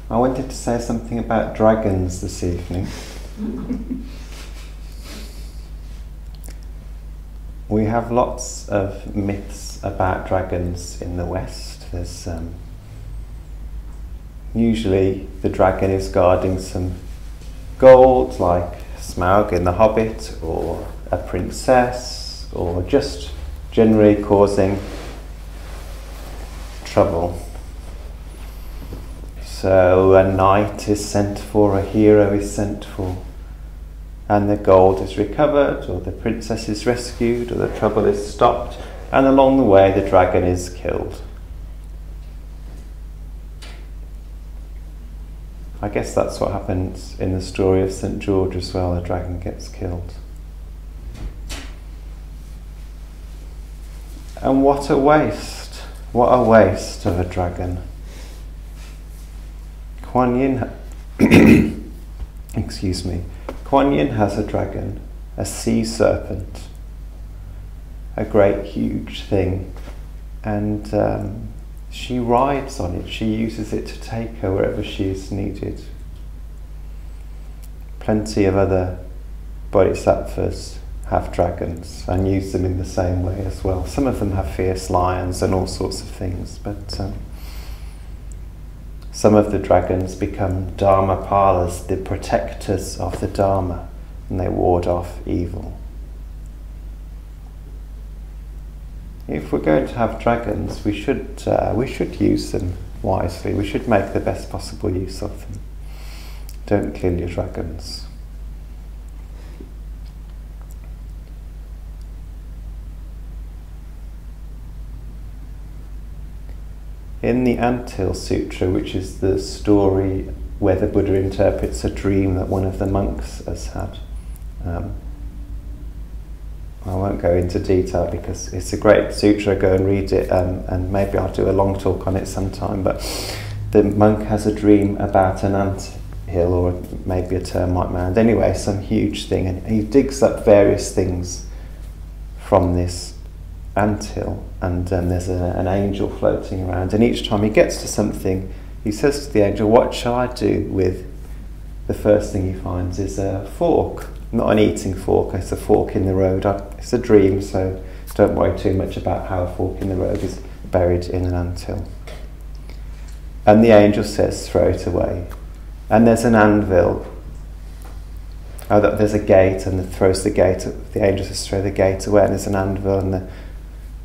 I wanted to say something about dragons this evening. We have lots of myths about dragons in the West. There's usually the dragon is guarding some gold, like Smaug in The Hobbit, or a princess, or just generally causing trouble. So a knight is sent for, a hero is sent for, and the gold is recovered, or the princess is rescued, or the trouble is stopped, and along the way the dragon is killed. I guess that's what happens in the story of St. George as well, the dragon gets killed. And what a waste of a dragon. Kuan Yin, excuse me, Kuan Yin has a dragon, a sea serpent, a great huge thing, and she rides on it. She uses it to take her wherever she is needed. Plenty of other bodhisattvas have dragons and use them in the same way as well. Some of them have fierce lions and all sorts of things, but some of the dragons become Dharmapalas, the protectors of the Dharma, and they ward off evil. If we're going to have dragons, we should use them wisely. We should make the best possible use of them. Don't kill your dragons. In the Anthill Sutra, which is the story where the Buddha interprets a dream that one of the monks has had, I won't go into detail because it's a great sutra. Go and read it, and maybe I'll do a long talk on it sometime. But the monk has a dream about an anthill, or maybe a termite mound. Anyway, some huge thing, and he digs up various things from this anthill, and there's an angel floating around. And each time he gets to something, he says to the angel, "What shall I do with?" The first thing he finds is a fork. Not an eating fork, it's a fork in the road. It's a dream, so don't worry too much about how a fork in the road is buried in an anthill. And the angel says, "Throw it away." And there's an anvil. There's a gate, and throws the gate. The angel says, "Throw the gate away." And there's an anvil, and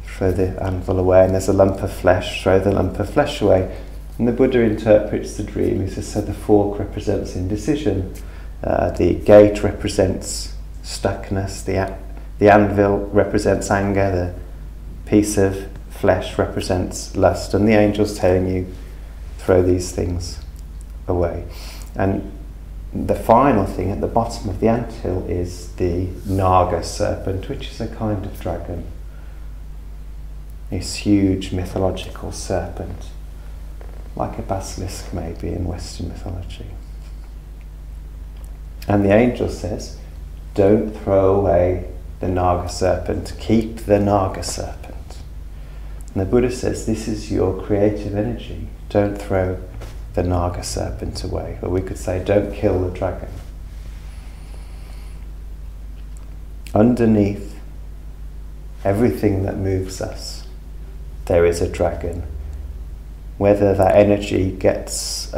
throw the anvil away. And there's a lump of flesh. Throw the lump of flesh away. And the Buddha interprets the dream. He says, so the fork represents indecision. The gate represents stuckness, the anvil represents anger, the piece of flesh represents lust, and the angel's telling you, throw these things away. And the final thing at the bottom of the anthill is the Naga serpent, which is a kind of dragon. This huge mythological serpent, like a basilisk maybe in Western mythology. And the angel says, don't throw away the Naga serpent, keep the Naga serpent. And the Buddha says, this is your creative energy, don't throw the Naga serpent away. Or we could say, don't kill the dragon. Underneath everything that moves us, there is a dragon. Whether that energy gets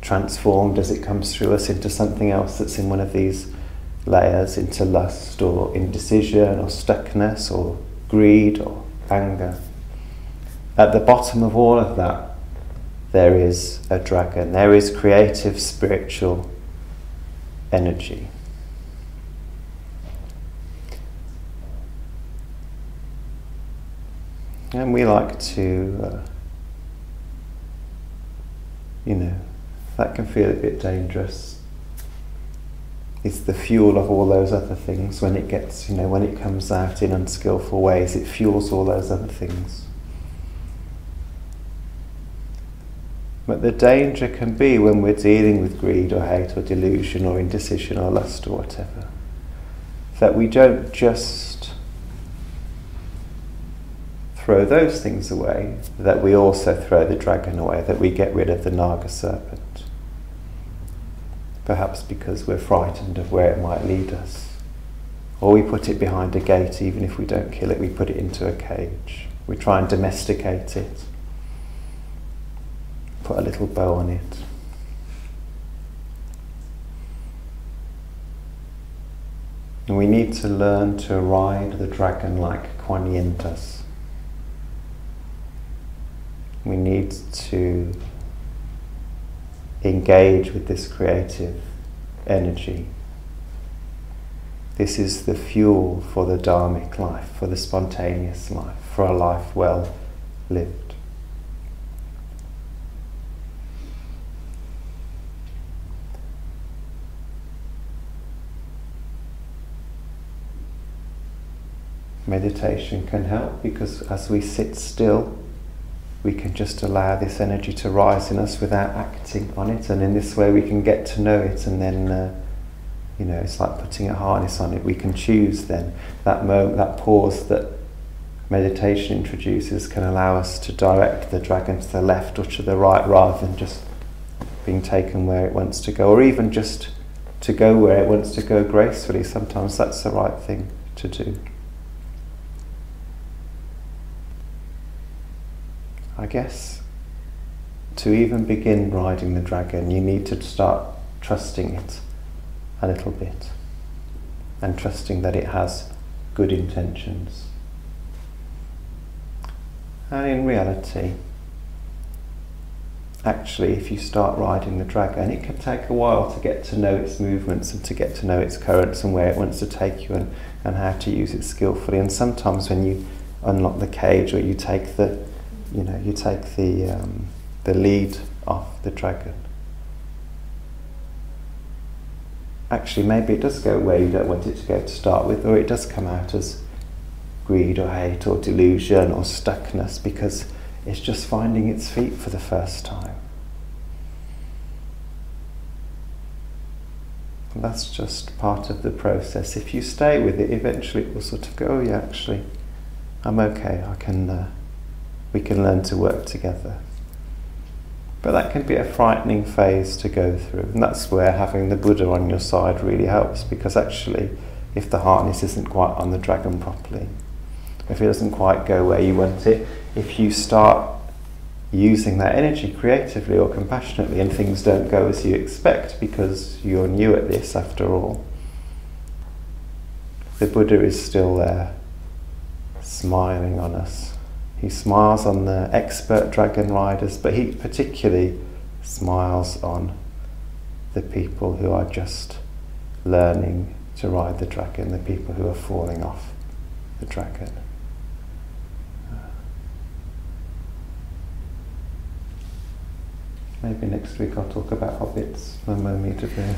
transformed as it comes through us into something else that's in one of these layers, into lust or indecision or stuckness or greed or anger. At the bottom of all of that, there is a dragon. There is creative, spiritual energy. And we like to, that can feel a bit dangerous. It's the fuel of all those other things. When it gets, when it comes out in unskillful ways, it fuels all those other things. But the danger can be when we're dealing with greed or hate or delusion or indecision or lust or whatever, that we don't just throw those things away, that we also throw the dragon away, that we get rid of the Naga serpent. Perhaps because we're frightened of where it might lead us. Or we put it behind a gate, even if we don't kill it, we put it into a cage. We try and domesticate it. Put a little bow on it. And we need to learn to ride the dragon like Kuan Yin does. We need to engage with this creative energy. This is the fuel for the dharmic life, for the spontaneous life, for a life well lived. Meditation can help, because as we sit still, we can just allow this energy to rise in us without acting on it, and in this way we can get to know it, and then it's like putting a harness on it. We can choose then. That moment, that pause that meditation introduces can allow us to direct the dragon to the left or to the right, rather than just being taken where it wants to go, or even just to go where it wants to go gracefully. Sometimes that's the right thing to do. I guess to even begin riding the dragon, you need to start trusting it a little bit, and trusting that it has good intentions. And in reality, actually, if you start riding the dragon, it can take a while to get to know its movements and to get to know its currents and where it wants to take you, and how to use it skillfully. And sometimes when you unlock the cage, or you take the lead off the dragon, actually maybe it does go where you don't want it to go to start with, or it does come out as greed or hate or delusion or stuckness, because it's just finding its feet for the first time. And that's just part of the process. If you stay with it, eventually it will sort of go, oh yeah, actually I'm okay, we can learn to work together. But that can be a frightening phase to go through, and that's where having the Buddha on your side really helps, because actually if the harness isn't quite on the dragon properly, if it doesn't quite go where you want it, if you start using that energy creatively or compassionately and things don't go as you expect because you're new at this after all, the Buddha is still there, smiling on us. He smiles on the expert dragon riders, but he particularly smiles on the people who are just learning to ride the dragon, the people who are falling off the dragon. Maybe next week I'll talk about hobbits. No more me to do.